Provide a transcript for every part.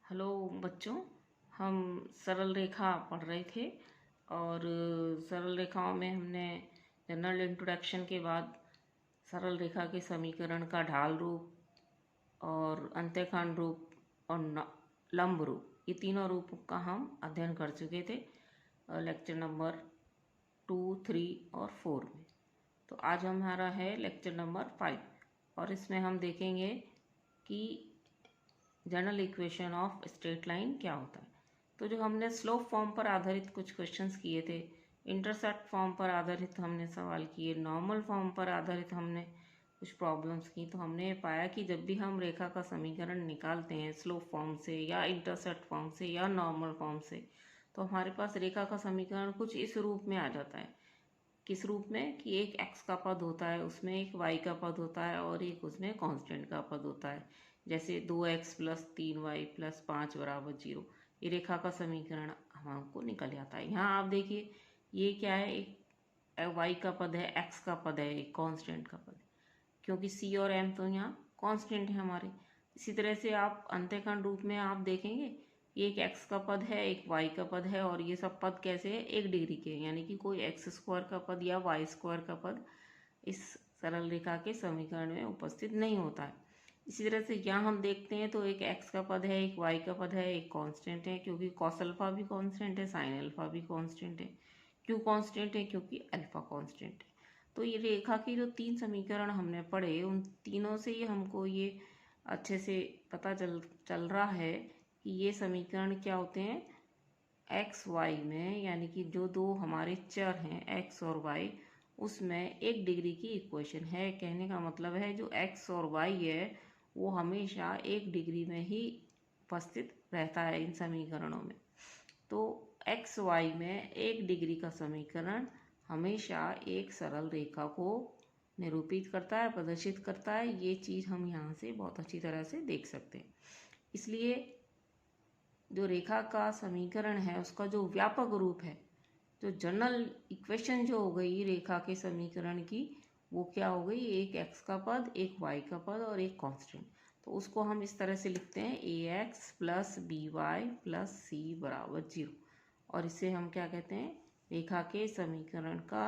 Hello बच्चों, हम सरल रेखा पढ़ रहे थे और सरल रेखाओं में हमने जनरल इंट्रोडक्शन के बाद सरल रेखा के समीकरण का ढाल रूप और अंत्यखंड रूप और लंब रूप, ये तीनों रूप का हम अध्ययन कर चुके थे लेक्चर नंबर 2, 3 और 4 में। तो आज हमारा है लेक्चर नंबर 5 और इसमें हम देखेंगे कि general equation of straight line क्या होता है। तो जो हमने स्लोप फॉर्म पर आधारित कुछ क्वेश्चंस किए थे, इंटरसेप्ट फॉर्म पर आधारित हमने सवाल किए, नॉर्मल फॉर्म पर आधारित हमने कुछ प्रॉब्लम्स की, तो हमने ये पाया कि जब भी हम रेखा का समीकरण निकालते हैं स्लोप फॉर्म से या इंटरसेप्ट फॉर्म से या नॉर्मल फॉर्म से, तो हमारे पास रेखा का समीकरण कुछ इस रूप में आ जाता है। किस रूप में कि एक x का पद होता है, उसमें एक y का पद होता है और एक उसमें कांस्टेंट का पद होता है। जैसे 2x प्लस 3y प्लस 5 बराबर 0, ये रेखा का समीकरण हमको निकल जाता है। यहाँ आप देखिए ये क्या है, एक y का पद है, x का पद है, एक कांस्टेंट का पद है, क्योंकि c और m तो यहाँ कांस्टेंट है हमारे। इसी तरह से आप अंत्यखंड रूप में आप देखेंगे एक x का पद है, एक y का पद है और ये सब पद कैसे है, 1 डिग्री के, यानी कि कोई x स्क्वायर का पद या y स्क्वायर का पद इस सरल रेखा के समीकरण में उपस्थित नहीं होता है। इसी तरह से यहाँ हम देखते हैं तो एक x का पद है, एक y का पद है, एक कांस्टेंट है, क्योंकि कॉस अल्फा भी कांस्टेंट है, साइन अल्फा भी कांस्टेंट है। क्यों कांस्टेंट है? क्योंकि अल्फा कांस्टेंट है। तो ये रेखा के जो 3 समीकरण हमने पढ़े, उन तीनों से ही हमको ये अच्छे से पता चल रहा है कि ये समीकरण क्या होते हैं एक्स वाई में, यानी कि जो दो हमारे चर हैं एक्स और वाई, उसमें 1 डिग्री की इक्वेशन है। कहने का मतलब है जो एक्स और वाई है वो हमेशा 1 डिग्री में ही उपस्थित रहता है इन समीकरणों में। तो एक्स वाई में 1 डिग्री का समीकरण हमेशा एक सरल रेखा को निरूपित करता है, प्रदर्शित करता है। ये चीज़ हम यहाँ से बहुत अच्छी तरह से देख सकते हैं। इसलिए जो रेखा का समीकरण है उसका जो व्यापक रूप है, जो जनरल इक्वेशन जो हो गई रेखा के समीकरण की, वो क्या हो गई, एक x का पद, एक y का पद और एक कांस्टेंट। तो उसको हम इस तरह से लिखते हैं ax plus B Y plus C बराबर 0, और इसे हम क्या कहते हैं, रेखा के समीकरण का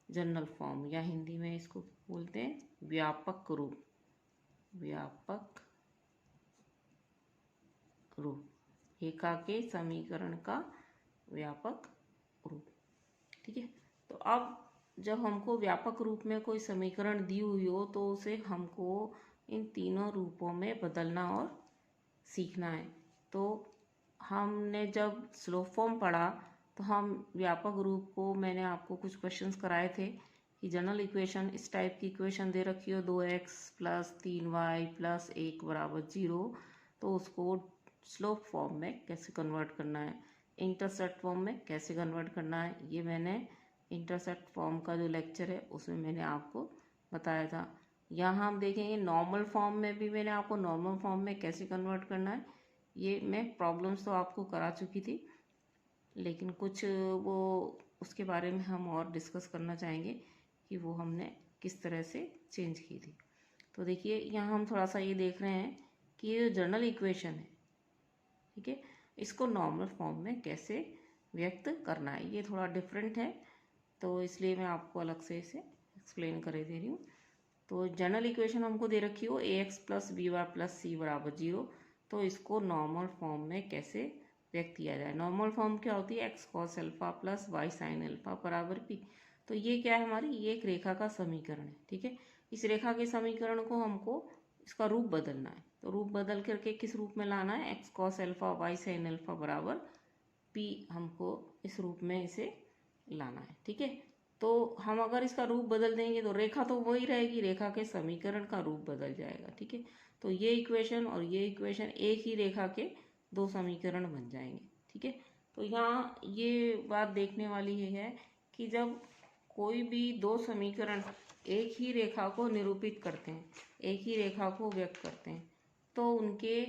जनरल फॉर्म, या हिंदी में इसको बोलते हैं व्यापक रूप। व्यापक रूप, रेखा के समीकरण का व्यापक रूप। ठीक है। तो अब जब हमको व्यापक रूप में कोई समीकरण दी हुई हो तो उसे हमको इन तीनों रूपों में बदलना और सीखना है। तो हमने जब स्लोप फॉर्म पढ़ा तो हम व्यापक रूप को, मैंने आपको कुछ क्वेश्चंस कराए थे कि जनरल इक्वेशन, इस टाइप की इक्वेशन दे रखी हो 2x प्लस 3y प्लस 1 बराबर 0, तो उसको स्लोप फॉर्म में कैसे कन्वर्ट करना है, इंटरसेप्ट फॉर्म में कैसे कन्वर्ट करना है, ये मैंने इंटरसेप्ट फॉर्म का जो लेक्चर है उसमें मैंने आपको बताया था। यहाँ हम देखेंगे नॉर्मल फॉर्म में भी मैंने आपको नॉर्मल फॉर्म में कैसे कन्वर्ट करना है, ये मैं प्रॉब्लम्स तो आपको करा चुकी थी, लेकिन कुछ वो उसके बारे में हम और डिस्कस करना चाहेंगे कि वो हमने किस तरह से चेंज की थी। तो देखिए यहाँ हम थोड़ा सा ये देख रहे हैं कि ये जो जनरल इक्वेशन है, ठीक है, इसको नॉर्मल फॉर्म में कैसे व्यक्त करना है, ये थोड़ा डिफरेंट है, तो इसलिए मैं आपको अलग से इसे एक्सप्लेन कर दे रही हूँ। तो जनरल इक्वेशन हमको दे रखी हो ax plus B Y plus C बराबर 0, तो इसको नॉर्मल फॉर्म में कैसे व्यक्त किया जाए। नॉर्मल फॉर्म क्या होती है, x cos alpha plus y sine alpha बराबर पी। तो ये क्या है हमारी, ये एक रेखा का समीकरण है। ठीक है, इस रेखा के समीकरण को हमको इसका रूप बदलना है। तो रूप बदल करके किस रूप में लाना है, x cos alpha y sine alpha बराबर पी, हमको इस रूप में इसे लाना है। ठीक है, तो हम अगर इसका रूप बदल देंगे तो रेखा तो वही रहेगी, रेखा के समीकरण का रूप बदल जाएगा। ठीक है, तो ये इक्वेशन और ये इक्वेशन एक ही रेखा के 2 समीकरण बन जाएंगे। ठीक है, तो यहाँ ये बात देखने वाली है कि जब कोई भी 2 समीकरण एक ही रेखा को निरूपित करते हैं, एक ही रेखा को व्यक्त करते हैं, तो उनके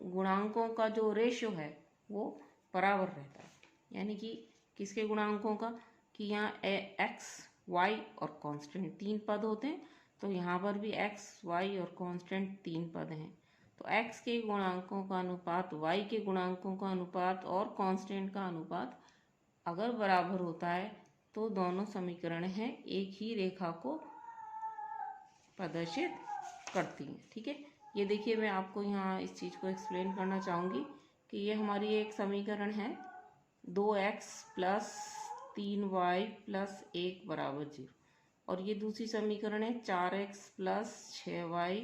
गुणांकों का जो रेशियो है वो बराबर रहता है। यानी कि किसके गुणांकों का, कि यहाँ एक्स वाई और कांस्टेंट 3 पद होते हैं, तो यहाँ पर भी एक्स वाई और कांस्टेंट 3 पद हैं। तो x के गुणांकों का अनुपात y के गुणांकों का अनुपात और कांस्टेंट का अनुपात अगर बराबर होता है तो दोनों समीकरण हैं एक ही रेखा को प्रदर्शित करती हैं। ठीक है, ये देखिए मैं आपको यहाँ इस चीज़ को एक्सप्लेन करना चाहूँगी कि ये हमारी एक समीकरण है 2x प्लस 3y प्लस 1 बराबर 0, और ये दूसरी समीकरण है 4x प्लस 6y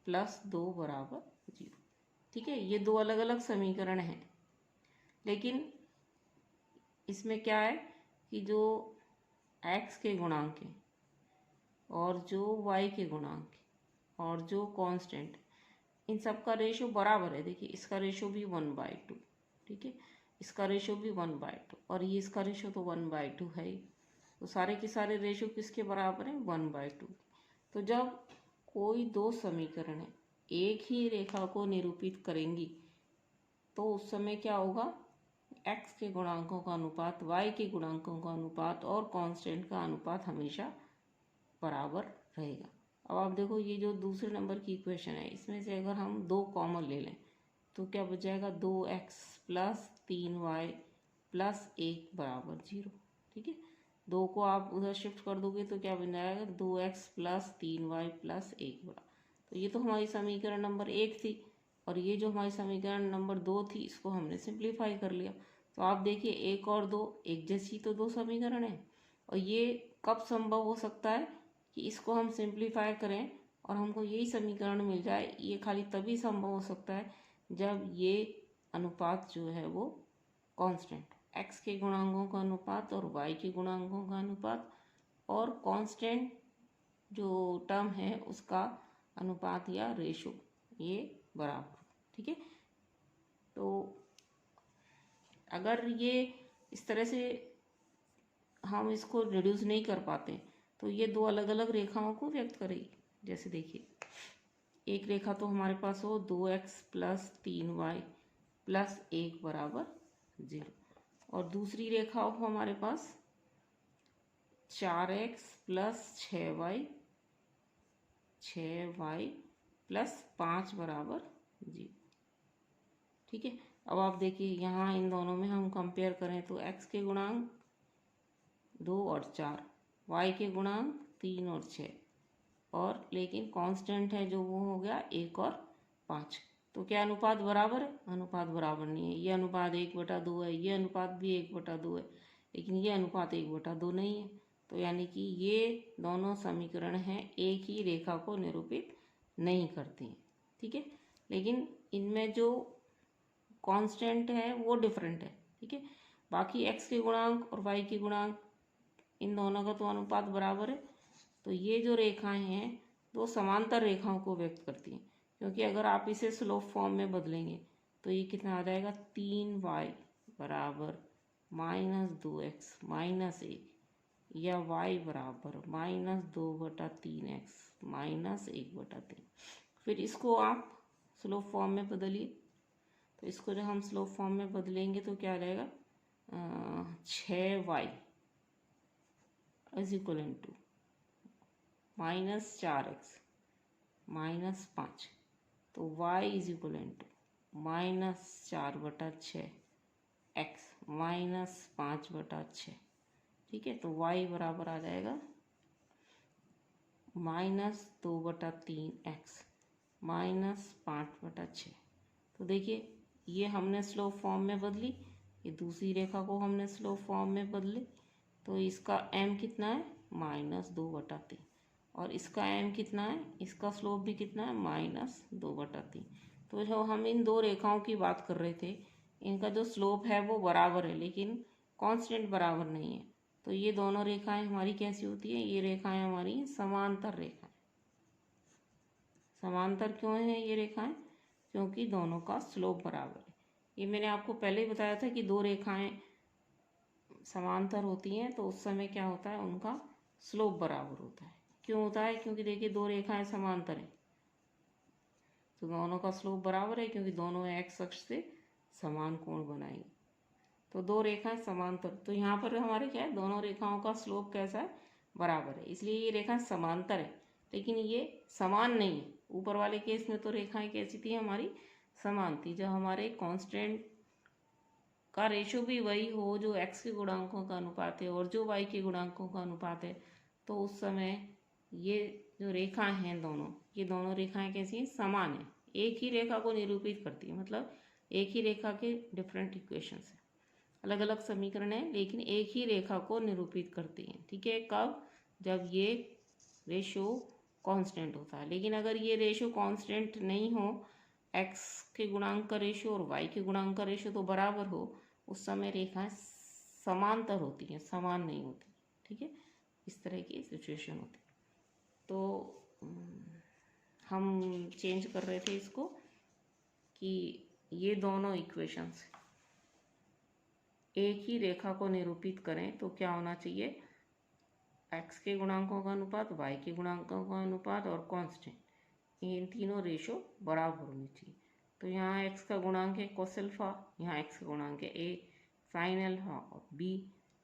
प्लस 2 बराबर 0। ठीक है, ये दो अलग अलग समीकरण हैं, लेकिन इसमें क्या है कि जो x के गुणांक हैं और जो y के गुणांक हैं और जो कांस्टेंट, इन सब का रेशो बराबर है। देखिए इसका रेशो भी 1/2, ठीक है, इसका रेशो भी 1/2 और ये इसका रेशो तो 1/2 है ही। तो सारे के सारे रेशो किसके बराबर हैं? 1/2। तो जब कोई दो समीकरण एक ही रेखा को निरूपित करेंगी तो उस समय क्या होगा? x के गुणांकों का अनुपात y के गुणांकों का अनुपात और कांस्टेंट का अनुपात हमेशा बराबर रहेगा। अब आप देखो ये जो दूसरे नंबर की इक्वेशन है, इसमें से अगर हम 2 कॉमन ले लें तो क्या बच जाएगा? 2x प्लस 3y प्लस 1 बराबर 0। ठीक है, 2 को आप उधर शिफ्ट कर दोगे तो क्या बन जाएगा? 2x प्लस 3y प्लस 1 बराबर। तो ये तो हमारी समीकरण नंबर 1 थी, और ये जो हमारी समीकरण नंबर 2 थी इसको हमने सिंप्लीफाई कर लिया। तो आप देखिए 1 और 2 एक जैसी तो दो समीकरण है, और ये कब संभव हो सकता है कि इसको हम सिंप्लीफाई करें और हमको यही समीकरण मिल जाए? ये खाली तभी संभव हो सकता है जब ये अनुपात जो है वो कांस्टेंट, x के गुणांकों का अनुपात और y के गुणांकों का अनुपात और कांस्टेंट जो टर्म है उसका अनुपात या रेशो ये बराबर। ठीक है, तो अगर ये इस तरह से हम इसको रिड्यूस नहीं कर पाते तो ये दो अलग अलग रेखाओं को व्यक्त करेगी। जैसे देखिए एक रेखा तो हमारे पास हो 2x प्लस 3y प्लस 1 बराबर 0, और दूसरी रेखा हो हमारे पास 4x प्लस 6y प्लस 5 बराबर 0। ठीक है, अब आप देखिए यहाँ इन दोनों में हम कंपेयर करें तो x के गुणांक 2 और 4, y के गुणांक 3 और 6, और लेकिन कांस्टेंट है जो वो हो गया 1 और 5। तो क्या अनुपात बराबर है? अनुपात बराबर नहीं है। ये अनुपात 1/2 है, ये अनुपात भी 1/2 है, लेकिन ये अनुपात 1/2 नहीं है। तो यानी कि ये दोनों समीकरण हैं एक ही रेखा को निरूपित नहीं करते हैं। ठीक है, लेकिन इनमें जो कांस्टेंट है वो डिफरेंट है। ठीक है, बाकी x के गुणांक और y के गुणांक इन दोनों का तो अनुपात बराबर है। तो ये जो रेखाएं हैं दो समांतर रेखाओं को व्यक्त करती हैं, क्योंकि अगर आप इसे स्लोप फॉर्म में बदलेंगे तो ये कितना आ जाएगा? 3y बराबर -2x माइनस 1, या y बराबर -2/3x माइनस 1/3। फिर इसको आप स्लोप फॉर्म में बदलिए, तो इसको जब हम स्लोप फॉर्म में बदलेंगे तो क्या आ जाएगा? 6y is equal to -4x minus 5, तो y is equal to -4/6 x minus 5/6। ठीक है, तो y बराबर आ जाएगा -2/3x माइनस 5/6। तो देखिए ये हमने स्लोप फॉर्म में बदली, ये दूसरी रेखा को हमने स्लोप फॉर्म में बदली, तो इसका m कितना है? -2/3, और इसका m कितना है? इसका स्लोप भी कितना है? -2/3। तो जो हम इन दो रेखाओं की बात कर रहे थे इनका जो स्लोप है वो बराबर है, लेकिन कांस्टेंट बराबर नहीं है। तो ये दोनों रेखाएं हमारी कैसी होती है? ये रेखाएं हमारी समांतर रेखाएं। समांतर क्यों है ये रेखाएं? क्योंकि दोनों का स्लोप बराबर है। ये मैंने आपको पहले ही बताया था कि दो रेखाएं समांतर होती हैं तो उस समय क्या होता है? उनका स्लोप बराबर होता है। क्यों होता है? क्योंकि देखिए दो रेखाएं समांतर हैं तो दोनों का स्लोप बराबर है, क्योंकि दोनों एक्स अक्ष से समान कोण बनाएंगे। तो दो रेखाएं समांतर, तो यहाँ पर हमारे क्या है? दोनों रेखाओं का स्लोप कैसा है? बराबर है, इसलिए ये रेखा समांतर है, लेकिन ये समान नहीं है। ऊपर वाले केस में तो रेखाएं कैसी थी हमारी, समान थी। जब हमारे कांस्टेंट का रेशो भी वही हो जो x के गुणांकों का अनुपात है और जो y के गुणांकों का अनुपात है, तो उस समय ये जो रेखाएं हैं ये दोनों रेखाएं कैसी हैं, समान है। एक ही रेखा को निरूपित करती है, मतलब एक ही रेखा के डिफरेंट इक्वेशंस हैं, अलग अलग समीकरण हैं लेकिन एक ही रेखा को निरूपित करती हैं। ठीक है, कब? जब ये रेशो कांस्टेंट होता है। लेकिन अगर ये रेशो कांस्टेंट नहीं हो, x के गुणांक का रेशो और y के गुणांक का रेशो तो बराबर हो, उस समय रेखाएं समांतर होती हैं, समान नहीं होती। ठीक है, इस तरह की सिचुएशन होती है। तो हम चेंज कर रहे थे इसको कि ये दोनों इक्वेशंस एक ही रेखा को निरूपित करें तो क्या होना चाहिए, x के गुणांकों का अनुपात, y के गुणांकों का अनुपात और कांस्टेंट, इन तीनों रेशो बराबर होनी चाहिए। तो यहाँ x का गुणांक है cos अल्फा, यहाँ x का गुणांक है a sin अल्फा और b।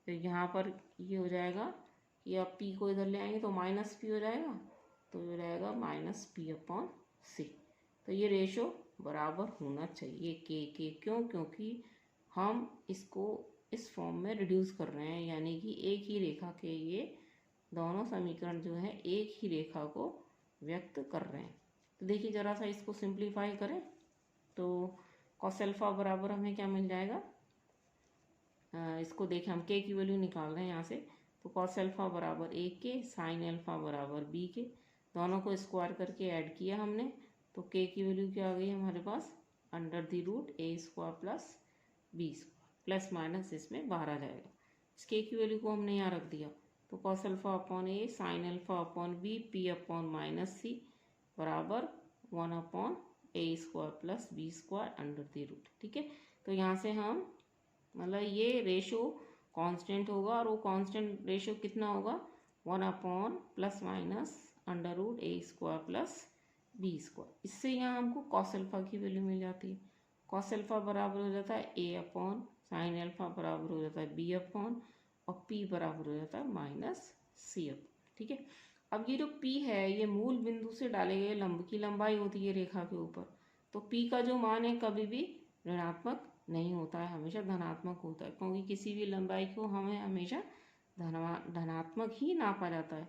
तो यहाँ पर ये हो जाएगा कि अब p को इधर ले आएंगे तो माइनस p हो जाएगा, तो ये रहेगा माइनस p अपॉन c। तो ये रेशो बराबर होना चाहिए के क्यों? क्योंकि हम इसको इस फॉर्म में रिड्यूस कर रहे हैं, यानी कि एक ही रेखा के ये दोनों समीकरण जो है एक ही रेखा को व्यक्त कर रहे हैं। तो देखिए ज़रा सा इसको सिंप्लीफाई करें तो cos अल्फा बराबर हमें क्या मिल जाएगा, इसको देखें हम k की वैल्यू निकाल रहे हैं यहाँ से, तो cos अल्फा बराबर a के, sin अल्फा बराबर b के, दोनों को स्क्वायर करके ऐड किया हमने, तो k की वैल्यू क्या आ गई हमारे पास, under the root a square plus b square, plus minus इसमें बाहर आ जाएगा। इस k की वैल्यू को हमने यहाँ रख दिया, तो cos alpha upon a sin alpha upon b p upon minus c बराबर 1 upon a square plus b square under the root. ठीक है, तो यहाँ से हम मतलब ये रेशो कांस्टेंट होगा और वो कांस्टेंट रेशो कितना होगा, 1 upon plus minus under root a square plus b square. इससे यहाँ हमको cos अल्फा की वैल्यू मिल जाती है। cos अल्फा बराबर हो जाता है a अपॉन sin अल्फा बराबर हो जाता है b अपॉन और p बराबर हो जाता है माइनस c अपॉन। ठीक है, अब ये जो p है ये मूल बिंदु से डाले गए लंब की लंबाई होती है रेखा के ऊपर, तो p का जो मान है कभी भी ऋणात्मक नहीं होता है, हमेशा धनात्मक होता है, क्योंकि किसी भी लंबाई को हमें हमेशा धनात्मक ही नापा जाता है।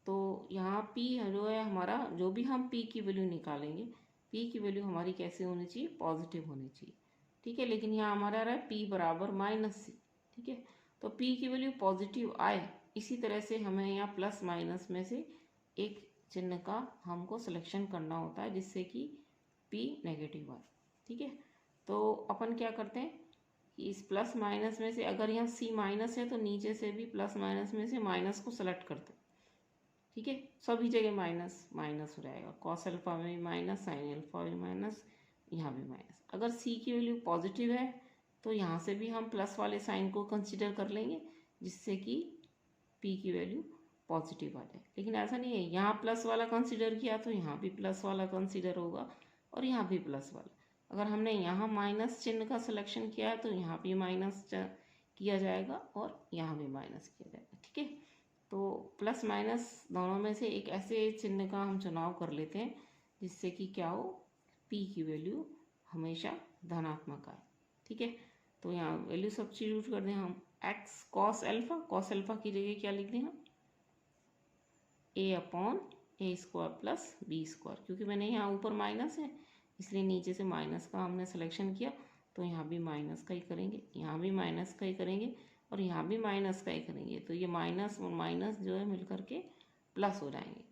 तो यहाँ p जो है हमारा, जो भी हम p की वैल्यू निकालेंगे, p की वैल्यू हमारी कैसे होनी चाहिए, पॉजिटिव होनी चाहिए। ठीक है, लेकिन यहाँ हमारा रहा है p बराबर माइनस c। ठीक है, तो p की वैल्यू पॉजिटिव आए, इसी तरह से हमें यहाँ प्लस माइनस में से एक चिन्ह का हमको सिलेक्शन करना होता है जिससे कि p नेगेटिव आए। ठीक है, तो अपन क्या करते हैं कि इस प्लस माइनस में से अगर यहाँ c माइनस है तो नीचे से भी प्लस माइनस में से माइनस को सेलेक्ट करते हैं। ठीक है, सभी जगह माइनस माइनस हो जाएगा, cos अल्फा में भी माइनस, sin अल्फा में माइनस, यहाँ भी माइनस। अगर c की वैल्यू पॉजिटिव है तो यहाँ से भी हम प्लस वाले साइन को कंसीडर कर लेंगे जिससे कि p की वैल्यू पॉजिटिव आ जाए। लेकिन ऐसा नहीं है, यहाँ प्लस वाला कंसीडर किया तो यहाँ भी प्लस वाला कंसीडर होगा और यहाँ भी प्लस वाला। अगर हमने यहाँ माइनस चिन्ह का सिलेक्शन किया है तो यहाँ भी माइनस किया जाएगा और यहाँ भी माइनस किया जाएगा। ठीक है, तो प्लस माइनस दोनों में से एक ऐसे चिन्ह का हम चुनाव कर लेते हैं जिससे कि क्या हो, p की वैल्यू हमेशा धनात्मक आए। ठीक है, तो यहाँ वैल्यू सब्स्टिट्यूट कर दें हम, x cos अल्फा की जगह क्या लिख दें हम, a upon a square plus b square, क्योंकि मैंने यहाँ ऊपर माइनस है इसलिए नीचे से माइनस का हमने सिलेक्शन किया, तो यहाँ भी माइनस का ही करेंगे, यहाँ भी माइनस का ही करेंगे और यहाँ भी माइनस का ही करेंगे। तो ये माइनस और माइनस जो है मिल करके प्लस हो जाएंगे,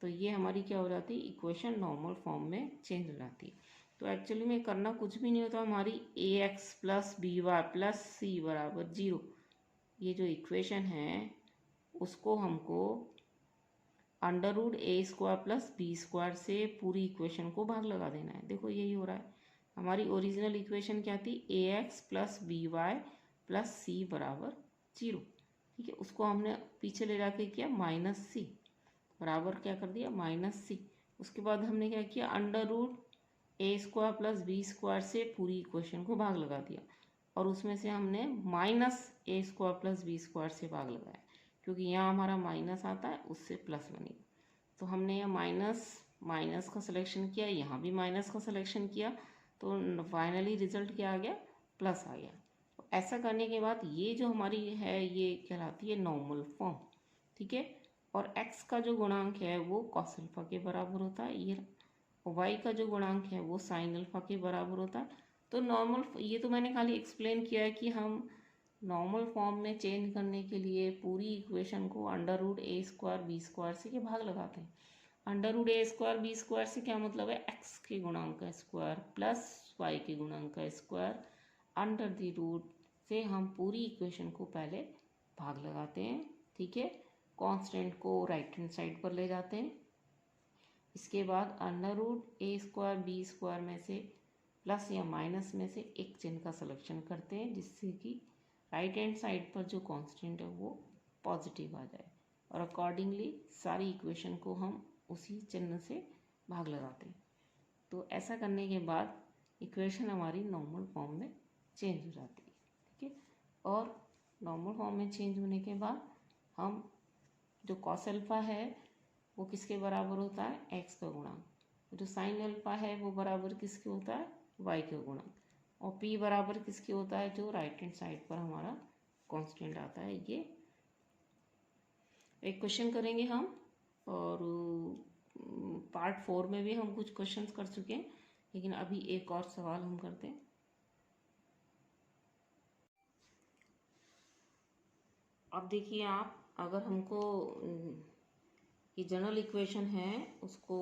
तो ये हमारी क्या हो जाती है, इक्वेशन नॉर्मल फॉर्म में चेंज हो जाती है। तो एक्चुअली में करना कुछ भी नहीं होता, हमारी ax plus B Y plus C बराबर 0, ये जो इक्वेशन है उसको हमको under root A square plus B square से पूरी इक्वेशन को भाग लगा देना है। देखो यही हो रहा है, हमारी ओरिजिनल इक्वेशन क्या थी, ax plus B Y plus C बराबर 0। ठीक है, उसको हमने पीछे ले जाके किया माइनस सी बराबर क्या कर दिया, माइनस सी। उसके बाद हमने क्या किया, under root A square plus B square से पूरी इक्वेशन को भाग लगा दिया और उसमें से हमने माइनस ए स्क्वायर प्लस बी स्क्वायर से भाग लगाया, क्योंकि यहाँ हमारा माइनस आता है उससे प्लस बनेगा। तो हमने यहाँ माइनस माइनस का सिलेक्शन किया, यहाँ भी माइनस का सिलेक्शन किया, तो फाइनली रिजल्ट क्या आ गया, प्लस आ गया। तो ऐसा करने के बाद ये जो हमारी है ये कहलाती है नॉर्मल फॉर्म, ठीक है। और x का जो गुणांक है वो कॉस अल्फा के बराबर होता है, ये y का जो गुणांक है वो साइन अल्फा के बराबर होता है। तो नॉर्मल, ये तो मैंने खाली एक्सप्लेन किया है कि हम नॉर्मल फॉर्म में चेंज करने के लिए पूरी इक्वेशन को under root A square B square से के भाग लगाते हैं। Under root A square B square से क्या मतलब है, एक्स के गुणांक का स्क्वायर प्लस वाई के गुणांक का स्क्वायर अंडर द रूट से हम पूरी इक्वेशन को पहले भाग लगाते हैं, ठीक है। कांस्टेंट को राइट हैंड साइड पर ले जाते हैं। इसके बाद under root A square B square में से प्लस या माइनस में से एक चिन्ह का सिलेक्शन करते हैं, जिससे कि राइट हैंड साइड पर जो कांस्टेंट है वो पॉजिटिव आ जाए, और अकॉर्डिंगली सारी इक्वेशन को हम उसी चिन्ह से भाग लगाते हैं। तो ऐसा करने के बाद इक्वेशन हमारी नॉर्मल फॉर्म में चेंज हो जाती है, ठीक है। और नॉर्मल फॉर्म में चेंज होने के बाद हम जो कॉस अल्फा है वो किसके बराबर होता है, एक्स का गुणांक। जो साइन अल्फा है वो बराबर किसके होता है, वाई का गुणांक। और पी बराबर किसके होता है, जो राइट हैंड साइड पर हमारा कांस्टेंट आता है। ये एक क्वेश्चन करेंगे हम, और पार्ट 4 में भी हम कुछ क्वेश्चंस कर चुके हैं, लेकिन अभी एक और सवाल हम करते हैं। अब देखिए आप, अगर हमको ये जनरल इक्वेशन है उसको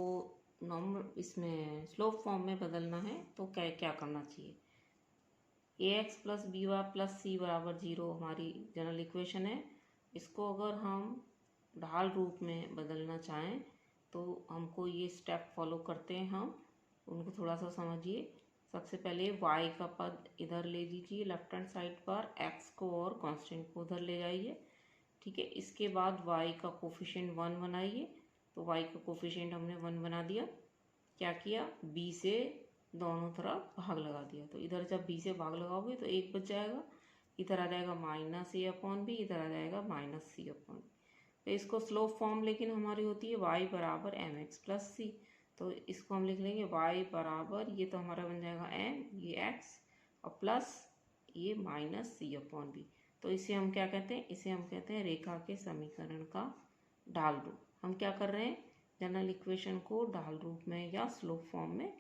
नॉर्मल इसमें स्लोप फॉर्म में बदलना है, तो क्या क्या करना चाहिए। A X plus B Y plus C बराबर 0 हमारी जनरल इक्वेशन है। इसको अगर हम ढाल रूप में बदलना चाहें तो हमको ये स्टेप फॉलो करते हैं हम, उनको थोड़ा सा समझिए। सबसे पहले y का पद इधर ले लीजिए लेफ्ट हैंड साइड पर, x को और कांस्टेंट को उधर ले जाइए, ठीक है। इसके बाद y का कोफिशिएंट 1 बनाइए। तो y का कोफिशिएंट हमने 1 बना दिया। क्या किया, b से दोनों तरफ भाग लगा दिया। तो इधर जब b से भाग लगाओगे तो एक बच जाएगा, इधर आ जाएगा माइनस ए अपॉन बी, इधर आ जाएगा माइनस सी अपॉन बी। तो इसको स्लोप फॉर्म लेकिन हमारी होती है y बराबर एम एक्स प्लस सी। तो इसको हम लिख लेंगे y बराबर, ये तो हमारा बन जाएगा m, ये x और प्लस ये माइनस सी अपॉन बी। तो इसे हम क्या कहते हैं, इसे हम कहते हैं रेखा के समीकरण का ढाल रूप। हम क्या कर रहे हैं, जनरल इक्वेशन को ढाल रूप में या स्लोप फॉर्म में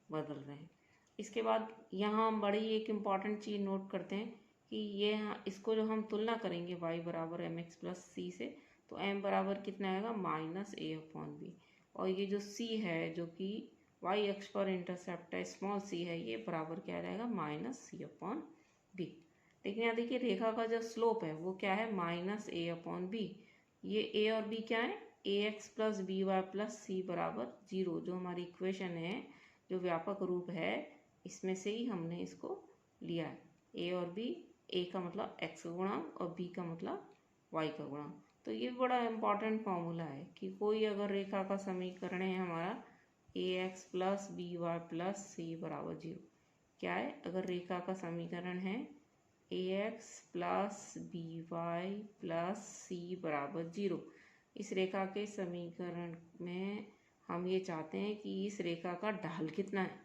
बदल रहे हैं। इसके बाद यहाँ हम बड़ी एक इम्पॉर्टेंट चीज़ नोट करते हैं कि ये इसको जो हम तुलना करेंगे y बराबर एम एक्स प्लस सी से, तो m बराबर कितना आएगा, माइनस ए अपॉन बी। और ये जो c है जो कि y अक्ष पर इंटरसेप्ट है, स्मॉल c है, ये बराबर क्या रहेगा, माइनस सी अपॉन बी। लेकिन यहाँ देखिए रेखा का जो स्लोप है वो क्या है, माइनस ए अपॉन बी। ये a और b क्या है, A X plus B Y plus C बराबर 0, जो हमारी इक्वेशन है, जो व्यापक रूप है, इसमें से ही हमने इसको लिया है। a और b, a का मतलब x का गुणांक और b का मतलब y का गुणांक। तो ये बड़ा इम्पॉर्टेंट फॉर्मूला है कि कोई अगर रेखा का समीकरण है हमारा A X plus B Y plus C बराबर 0, क्या है, अगर रेखा का समीकरण है A X plus B Y plus C बराबर 0, इस रेखा के समीकरण में हम ये चाहते हैं कि इस रेखा का ढाल कितना है।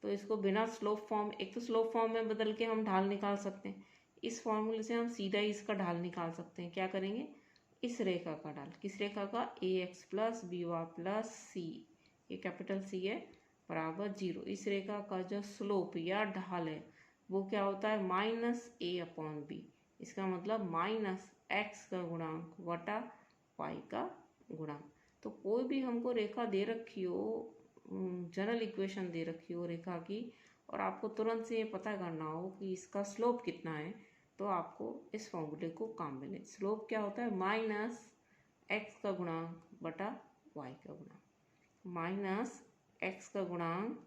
तो इसको बिना स्लोप फॉर्म, एक तो स्लोप फॉर्म में बदल के हम ढाल निकाल सकते हैं, इस फॉर्मूले से हम सीधा ही इसका ढाल निकाल सकते हैं। क्या करेंगे, इस रेखा का ढाल, किस रेखा का, A X plus B Y plus C, ये कैपिटल सी है, बराबर 0। इस रेखा का जो स्लोप या ढाल है वो क्या होता है, माइनस ए अपॉन बी। इसका मतलब माइनस एक्स का गुणांक वटा वाई का गुणांक। तो कोई भी हमको रेखा दे रखी हो, जनरल इक्वेशन दे रखी हो रेखा की, और आपको तुरंत से ये पता करना हो कि इसका स्लोप कितना है, तो आपको इस फॉर्मूले को काम में लें। स्लोप क्या होता है, माइनस एक्स का गुणांक बटा वाई का गुणांक, माइनस एक्स का गुणांक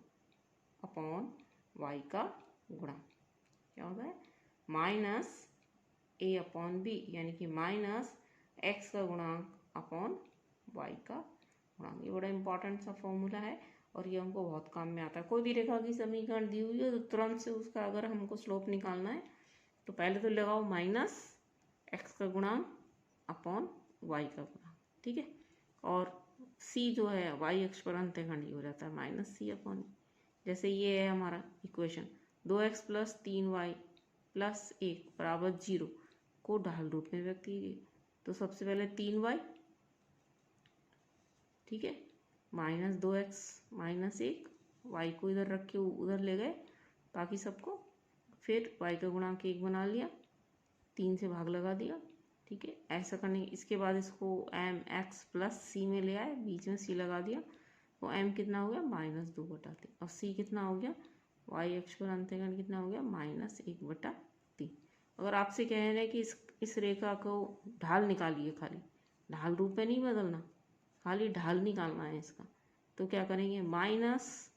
अपॉन वाई का गुणांक। क्या होता है, माइनस ए अपॉन बी, यानी कि माइनस एक्स का गुणांक अपॉन वाई का गुणांक। ये बड़ा इंपॉर्टेंट सा फॉर्मूला है और ये हमको बहुत काम में आता है। कोई भी रेखा की समीकरण दी हुई है तो तुरंत से उसका अगर हमको स्लोप निकालना है तो पहले तो लगाओ माइनस एक्स का गुणांक अपॉन वाई का गुणांक, ठीक है। और सी जो है वाई अक्ष पर अंतःखंड ही हो जाता है माइनस सी अपॉन। जैसे ये है हमारा equation, 2x plus 3y plus 1 बराबर 0 को ढाल रूप में व्यक्त कीजिए। तो सबसे पहले 3y, ठीक है, माइनस 2x माइनस 1, y को इधर रख के उधर ले गए बाकी सबको, फिर y का गुणांक 1 बना लिया, 3 से भाग लगा दिया, ठीक है। ऐसा करने इसके बाद इसको एम एक्स प्लस सी में ले आए, बीच में सी लगा दिया, तो एम कितना हो गया -2/3, और सी कितना हो गया वाई अक्ष पर अंतःखंड कितना हो गया -1/3। अगर आपसे कह रहे हैं कि इस रेखा को ढाल निकालिए, खाली ढाल रूप में नहीं बदलना, खाली ढाल निकालना है इसका, तो क्या करेंगे माइनस,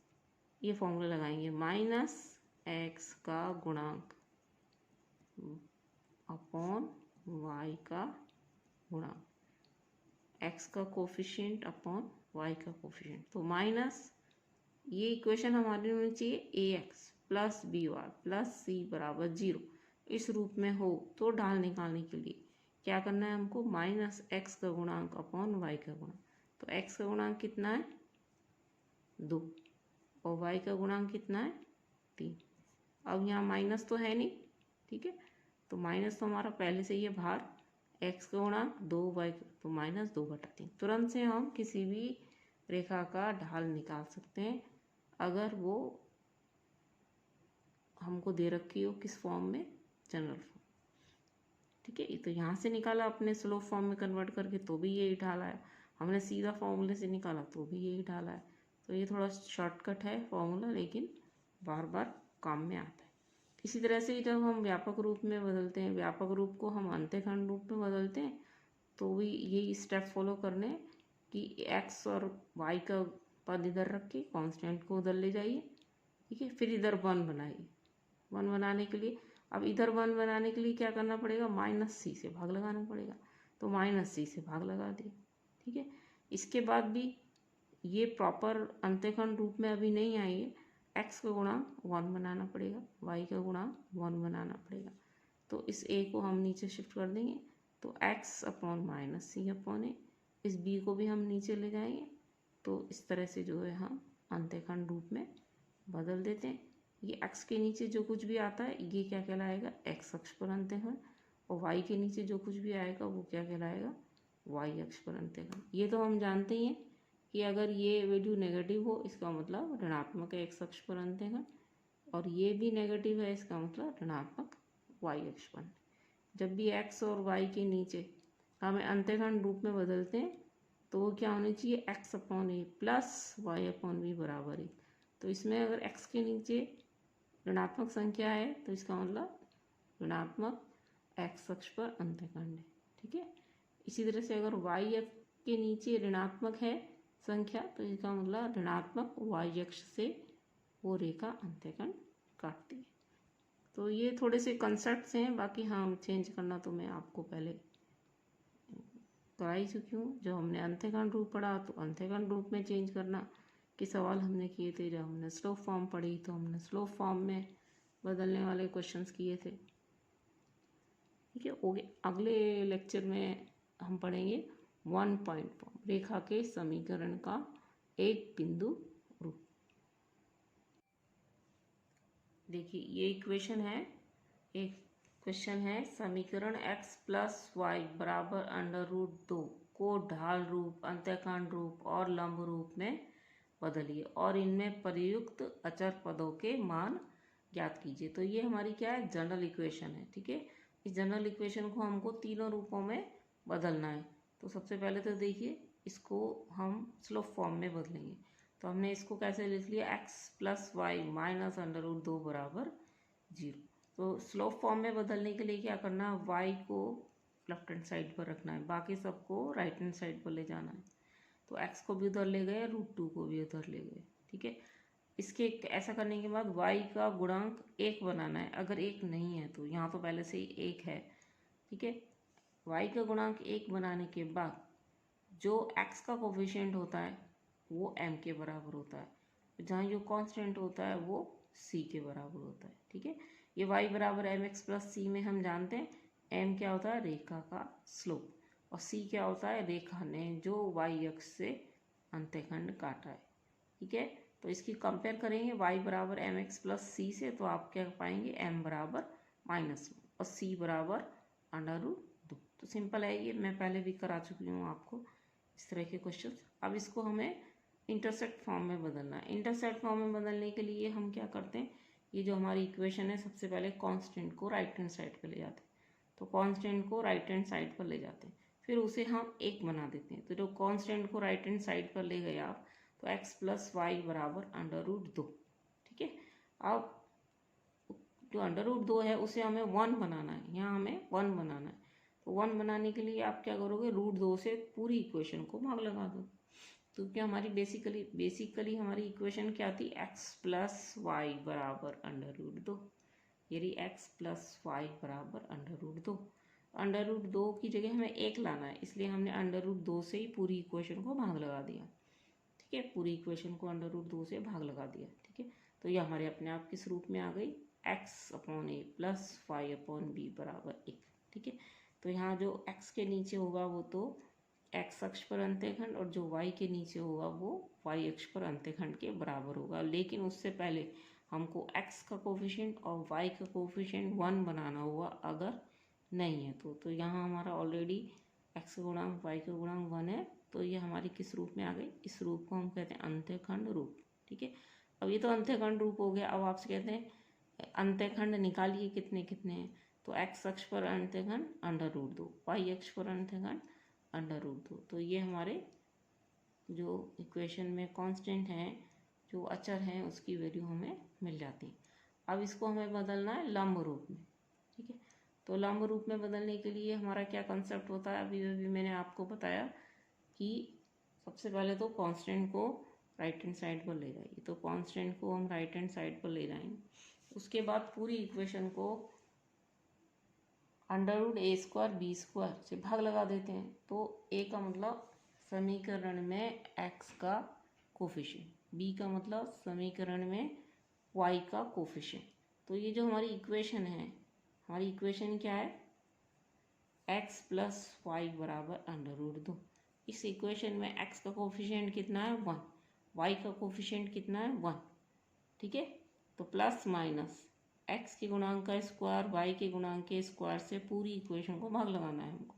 ये फॉर्मूला लगाएंगे, माइनस एक्स का गुणांक अपॉन वाई का गुणांक, एक्स का कोफिशिएंट अपॉन वाई का कोफिशिएंट। तो माइनस ये इक्वेशन हमारी होनी चाहिए A X plus B Y plus C बराबर 0 इस रूप में हो, तो ढाल निकालने के लिए क्या करना है हमको, माइनस एक्स का गुणांक अपॉन वाई का गुणांक। तो एक्स का गुणांक कितना है 2 और वाई का गुणांक कितना है 3। अब यहाँ माइनस तो है नहीं, ठीक है, तो माइनस तो हमारा पहले से ही है बाहर, एक्स का गुणांक 2 वाई तो -2/3। तुरंत से हम किसी भी रेखा का ढाल निकाल सकते हैं अगर वो हमको दे रखी हो किस फॉर्म में, जनरल फॉर्म, ठीक है। तो यहाँ से निकाला अपने स्लोप फॉर्म में कन्वर्ट करके तो भी यही ढाल आया, हमने सीधा फॉर्मूले से निकाला तो भी यही ढाल आया। तो ये थोड़ा शॉर्टकट है फॉर्मूला, लेकिन बार बार काम में आता है। इसी तरह से जब हम व्यापक रूप में बदलते हैं, व्यापक रूप को हम अंतःखंड रूप में बदलते हैं, तो भी यही स्टेप फॉलो करने कि एक्स और वाई का पद इधर रख के कॉन्स्टेंट को उधर ले जाइए, ठीक है, फिर इधर 1 बनाइए। 1 बनाने के लिए, अब इधर 1 बनाने के लिए क्या करना पड़ेगा, माइनस सी से भाग लगाना पड़ेगा, तो माइनस सी से भाग लगा दिए, ठीक है। इसके बाद भी ये प्रॉपर अंतःखंड रूप में अभी नहीं आई है, एक्स का गुणांक 1 बनाना पड़ेगा, वाई का गुणांक 1 बनाना पड़ेगा। तो इस ए को हम नीचे शिफ्ट कर देंगे, तो एक्स अपॉन माइनस सी अपॉन ए, इस बी को भी हम नीचे ले जाएंगे, तो इस तरह से जो है हम अंतःखंड रूप में बदल देते हैं। ये एक्स के नीचे जो कुछ भी आता है ये क्या कहलाएगा, एक्स अक्ष पर अंतःखंड, और वाई के नीचे जो कुछ भी आएगा वो क्या कहलाएगा, वाई अक्ष पर अंतःखंड। ये तो हम जानते ही हैं कि अगर ये वैल्यू नेगेटिव हो इसका मतलब ऋणात्मक है एक्स अक्ष पर अंतःखंड, और ये भी नेगेटिव है इसका मतलब ऋणात्मक वाई अक्ष पर। जब भी एक्स और वाई के नीचे हमें अंतःखंड रूप में बदलते हैं तो वो क्या होनी चाहिए, एक्स अपॉन ए प्लस वाई अपॉन बी बराबर 1। तो इसमें अगर एक्स के नीचे ऋणात्मक संख्या है तो इसका मतलब ऋणात्मक एक्स अक्ष पर अंतःखंड है, ठीक है। इसी तरह से अगर वाई अक्ष के नीचे ऋणात्मक है संख्या तो इसका मतलब ऋणात्मक वाई अक्ष से वो रेखा अंतःखंड काटती है। तो ये थोड़े से कंसेप्ट्स हैं, बाकी हाँ चेंज करना तो मैं आपको पहले करा ही चुकी हूँ। जब हमने अंतःखंड रूप पढ़ा तो अंतःखंड रूप में चेंज करना के सवाल हमने किए थे, जब हमने स्लोप फॉर्म पढ़ी तो हमने स्लोप फॉर्म में बदलने वाले क्वेश्चंस किए थे, ठीक है। ओके, अगले लेक्चर में हम पढ़ेंगे 1 पॉइंट फॉर्म, रेखा के समीकरण का एक बिंदु रूप। देखिए ये इक्वेशन है, एक क्वेश्चन है, समीकरण x प्लस वाई बराबर √2 को ढाल रूप, अंतःखंड रूप और लंब रूप में बदलिए और इनमें प्रयुक्त अचर पदों के मान ज्ञात कीजिए। तो ये हमारी क्या है, जनरल इक्वेशन है, ठीक है। इस जनरल इक्वेशन को हमको तीनों रूपों में बदलना है। तो सबसे पहले तो देखिए इसको हम स्लोप फॉर्म में बदलेंगे। तो हमने इसको कैसे लिख लिया, x प्लस वाई माइनस √2 बराबर 0। तो स्लोप फॉर्म में बदलने के लिए क्या करना है, y को लेफ्ट हैंड साइड पर रखना है, बाकी सबको राइट हैंड साइड पर ले जाना है। तो x को भी उधर ले गए, √2 को भी उधर ले गए, ठीक है। इसके ऐसा करने के बाद y का गुणांक 1 बनाना है, अगर 1 नहीं है तो यहाँ तो पहले से ही 1 है, ठीक है। y का गुणांक 1 बनाने के बाद जो x का कोफिशिएंट होता है वो m के बराबर होता है, जहाँ जो कांस्टेंट होता है वो c के बराबर होता है, ठीक है। ये y बराबर mx प्लस c में हम जानते हैं m क्या होता है, रेखा का स्लोप, और c क्या होता है, रेखा ने जो y अक्ष से अंत्यखंड काटा है। ठीक है, तो इसकी कंपेयर करेंगे y बराबर एम एक्स प्लस सी से, तो आप क्या पाएंगे m बराबर -1 और c बराबर √2। तो सिंपल है ये, मैं पहले भी करा चुकी हूँ आपको इस तरह के क्वेश्चन। अब इसको हमें इंटरसेप्ट फॉर्म में बदलना है। इंटरसेप्ट फॉर्म में बदलने के लिए हम क्या करते हैं, ये जो हमारी इक्वेशन है सबसे पहले कांस्टेंट को राइट हैंड साइड पर ले जाते हैं। तो कांस्टेंट को राइट हैंड साइड पर ले जाते हैं, फिर उसे हम एक बना देते हैं। तो जो कांस्टेंट को राइट हैंड साइड पर ले गए आप, तो x प्लस वाई बराबर √2। ठीक है, अब जो √2 है उसे हमें 1 बनाना है, यहाँ हमें 1 बनाना है। तो 1 बनाने के लिए आप क्या करोगे, √2 से पूरी इक्वेशन को भाग लगा दो। तो क्या हमारी बेसिकली हमारी इक्वेशन क्या थी, x प्लस वाई बराबर √2। यदि x प्लस वाई बराबर √2, √2 की जगह हमें 1 लाना है, इसलिए हमने √2 से ही पूरी इक्वेशन को भाग लगा दिया। ठीक है, पूरी इक्वेशन को √2 से भाग लगा दिया। ठीक है, तो ये हमारे अपने आप किस रूप में आ गई, x/a प्लस y/b बराबर 1। ठीक है, तो यहाँ जो x के नीचे होगा वो तो x अक्ष पर अंत्यखंड, और जो y के नीचे होगा वो y अक्ष पर अंत्यखंड के बराबर होगा। लेकिन उससे पहले हमको x का कोफिशिएंट और y का कोफिशिएंट 1 बनाना होगा, अगर नहीं है तो यहाँ हमारा ऑलरेडी x का गुणांक y का गुणांक 1 है, तो ये हमारी किस रूप में आ गई, इस रूप को हम कहते हैं अंत्यखंड रूप। ठीक है, अब ये तो अंत्यखंड रूप हो गया। अब आपसे कहते हैं अंत्यखंड निकालिए कितने कितने हैं, तो x अक्ष पर अंत्यखंड √2, y अक्ष पर अंत्यखंड √2। तो ये हमारे जो इक्वेशन में कांस्टेंट हैं, जो अचर हैं, उसकी वैल्यू हमें मिल जाती है। अब इसको हमें बदलना है लंब रूप में। ठीक है, तो लंब रूप में बदलने के लिए हमारा क्या कंसेप्ट होता है, अभी मैंने आपको बताया कि सबसे पहले तो कांस्टेंट को राइट हैंड साइड पर ले जाइए। तो कांस्टेंट को हम राइट हैंड साइड पर ले जाएंगे, उसके बाद पूरी इक्वेशन को √a² b² से भाग लगा देते हैं। तो a का मतलब समीकरण में x का कोफिशिएंट, b का मतलब समीकरण में y का कोफिशिएंट। तो ये जो हमारी इक्वेशन है, हमारी इक्वेशन क्या है, x प्लस वाई बराबर √2। इस इक्वेशन में x का कोफिशिएंट कितना है, 1, y का कोफिशिएंट कितना है, 1। ठीक है, तो प्लस माइनस x के गुणांक का स्क्वायर y के गुणांक के स्क्वायर से पूरी इक्वेशन को भाग लगाना है हमको।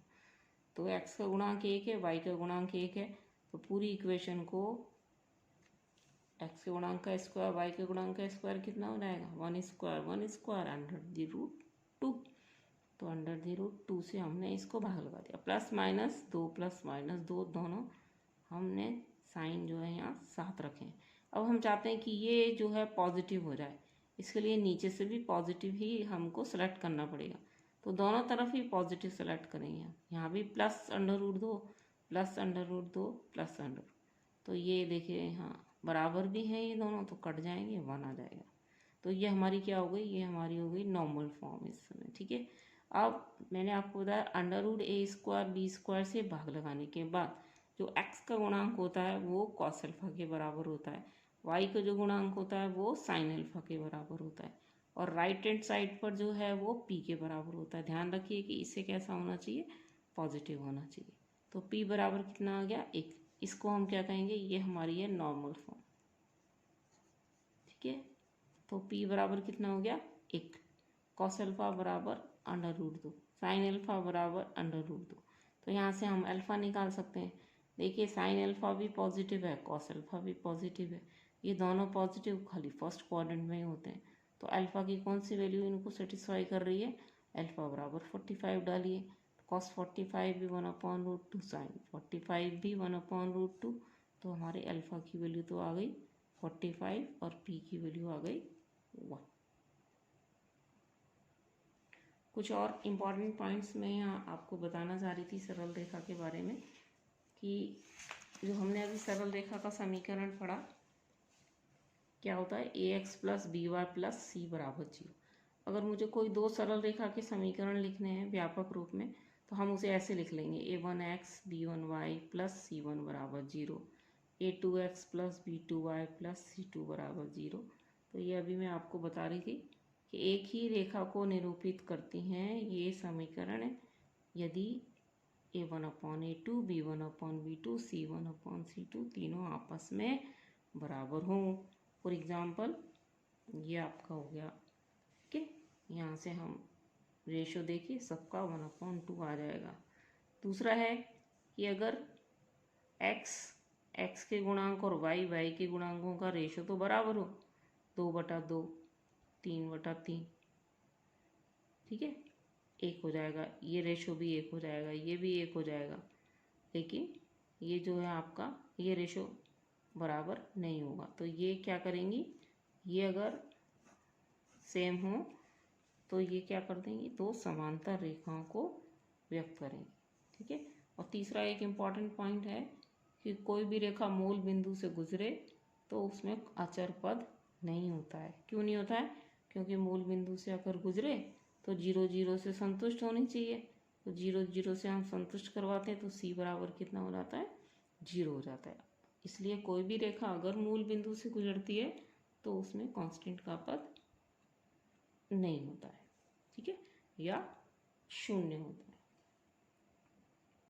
तो x का गुणांक 1 है, y का गुणांक 1 है, तो पूरी इक्वेशन को x के गुणांक का स्क्वायर y के गुणांक का स्क्वायर कितना हो जाएगा, 1² √2। तो √2 से हमने इसको भाग लगा दिया। प्लस माइनस 2 दोनों हमने साइन जो है यहाँ साथ रखें। अब हम चाहते हैं कि ये जो है पॉजिटिव हो जाए, इसके लिए नीचे से भी पॉजिटिव ही हमको सेलेक्ट करना पड़ेगा। तो दोनों तरफ ही पॉजिटिव सेलेक्ट करेंगे। यहाँ भी प्लस √2 प्लस √2 प्लस √2। तो ये देखिए यहाँ बराबर भी है ये दोनों, तो कट जाएंगे, 1 आ जाएगा। तो ये हमारी क्या हो गई, ये हमारी हो गई नॉर्मल फॉर्म इस समय। ठीक है, अब मैंने आपको बताया √a² b² से भाग लगाने के बाद जो x का गुणांक होता है वो cos अल्फा के बराबर होता है, y का जो गुणांक होता है वो sin अल्फा के बराबर होता है, और राइट हैंड साइड पर जो है वो p के बराबर होता है। ध्यान रखिए कि इसे कैसा होना चाहिए, पॉजिटिव होना चाहिए। तो p बराबर कितना आ गया, 1। इसको हम क्या कहेंगे, ये हमारी है नॉर्मल फॉर्म। ठीक है, तो p बराबर कितना हो गया, 1। cos अल्फा बराबर √2, sin अल्फा बराबर √2। तो यहाँ से हम अल्फा निकाल सकते हैं। देखिए sin अल्फा भी पॉजिटिव है, cos अल्फा भी पॉजिटिव है, ये दोनों पॉजिटिव खाली फर्स्ट क्वाड्रेंट में ही होते हैं। तो अल्फा की कौन सी वैल्यू इनको सेटिस्फाई कर रही है, अल्फा बराबर 45 डालिए। cos 45 भी 1/√2, sin 45 भी 1/√2। तो हमारे अल्फा की वैल्यू तो आ गई 45 और p की वैल्यू आ गई 1। कुछ और इम्पॉर्टेंट पॉइंट्स मैं यहाँ आपको बताना चाह रही थी सरल रेखा के बारे में, कि जो हमने अभी सरल रेखा का समीकरण पढ़ा, क्या होता है, ax plus by plus c बराबर 0। अगर मुझे कोई दो सरल रेखा के समीकरण लिखने हैं व्यापक रूप में, तो हम उसे ऐसे लिख लेंगे, a1x b1y प्लस c1 बराबर 0, a2x plus b2y plus c2 बराबर 0। तो ये अभी मैं आपको बता रही थी कि एक ही रेखा को निरूपित करती हैं ये समीकरण, यदि A1/A2, B1/B2, C1/C2 तीनों आपस में बराबर हों। फॉर एग्जाम्पल ये आपका हो गया, ठीक है। यहाँ से हम रेशो देखिए सबका 1/2 आ जाएगा। दूसरा है कि अगर x के गुणांक और y के गुणांकों का रेशो तो बराबर हो, 2/2, 3/3, ठीक है, 1 हो जाएगा। ये रेशो भी 1 हो जाएगा, ये भी 1 हो जाएगा। लेकिन ये जो है आपका ये रेशो बराबर नहीं होगा, तो ये क्या करेंगी, ये अगर सेम हो तो ये क्या कर देंगी, दो समांतर रेखाओं को व्यक्त करेंगे, ठीक है। और तीसरा एक इम्पॉर्टेंट पॉइंट है कि कोई भी रेखा मूल बिंदु से गुजरे तो उसमें अचर पद नहीं होता है। क्यों नहीं होता है? क्योंकि मूल बिंदु से अगर गुजरे तो 0 0 से संतुष्ट होनी चाहिए, तो 0 0 से हम संतुष्ट करवाते हैं तो c बराबर कितना हो जाता है, 0 हो जाता है। इसलिए कोई भी रेखा अगर मूल बिंदु से गुजरती है तो उसमें कांस्टेंट का पद नहीं होता है, ठीक है, या शून्य होता है।